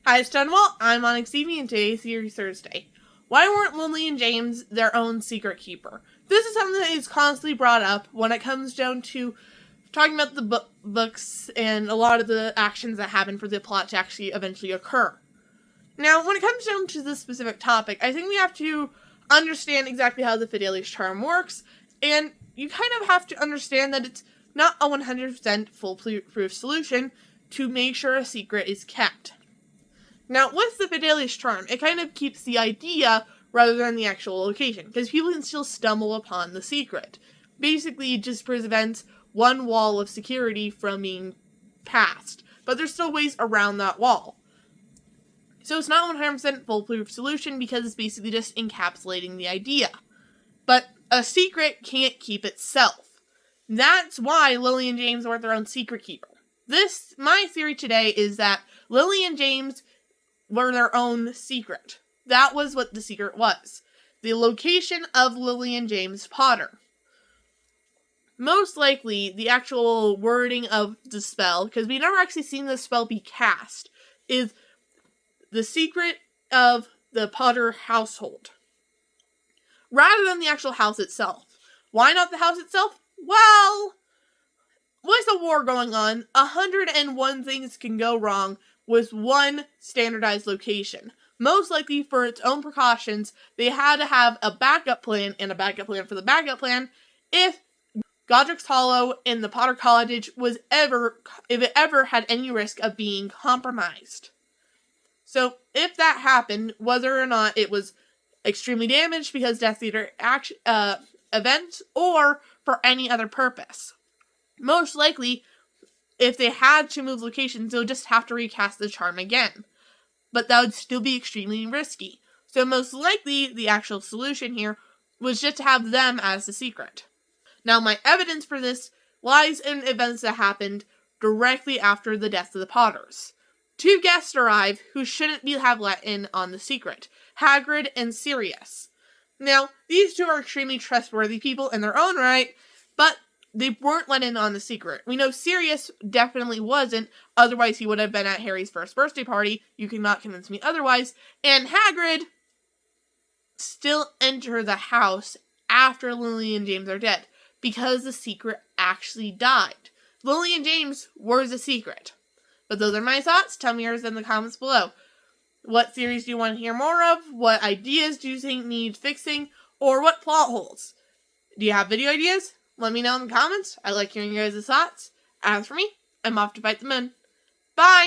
Hi, Stonewall. I'm Onyx TV, and today's Series Thursday. Why weren't Lily and James their own secret keeper? This is something that is constantly brought up when it comes down to talking about the books and a lot of the actions that happen for the plot to actually eventually occur. Now, when it comes down to this specific topic, I think we have to understand exactly how the Fidelis charm works, and you kind of have to understand that it's not a 100% foolproof solution to make sure a secret is kept. Now, with the Fidelis charm, it kind of keeps the idea rather than the actual location, because people can still stumble upon the secret. Basically, it just prevents one wall of security from being passed, but there's still ways around that wall. So it's not a 100% foolproof solution because it's basically just encapsulating the idea. But a secret can't keep itself. That's why Lily and James weren't their own secret keeper. My theory today is that Lily and James were their own secret. That was what the secret was. The location of Lily and James Potter. Most likely, the actual wording of the spell, because we've never actually seen the spell be cast, is the secret of the Potter household, rather than the actual house itself. Why not the house itself? Well, with a war going on, 101 things can go wrong with one standardized location. Most likely, for its own precautions, they had to have a backup plan and a backup plan for the backup plan if Godric's Hollow and the Potter Cottage if it ever had any risk of being compromised. So, if that happened, whether or not it was extremely damaged because Death Eater event, or for any other purpose. Most likely, if they had to move locations, they would just have to recast the charm again. But that would still be extremely risky. So most likely, the actual solution here was just to have them as the secret. Now, my evidence for this lies in events that happened directly after the death of the Potters. Two guests arrive who shouldn't have let in on the secret, Hagrid and Sirius. Now, these two are extremely trustworthy people in their own right, but they weren't let in on the secret. We know Sirius definitely wasn't, otherwise he would have been at Harry's first birthday party. You cannot convince me otherwise. And Hagrid still enter the house after Lily and James are dead, because the secret actually died. Lily and James were the secret. But those are my thoughts. Tell me yours in the comments below. What theories do you want to hear more of? What ideas do you think need fixing? Or what plot holes? Do you have video ideas? Let me know in the comments. I like hearing your guys' thoughts. As for me, I'm off to fight the moon. Bye!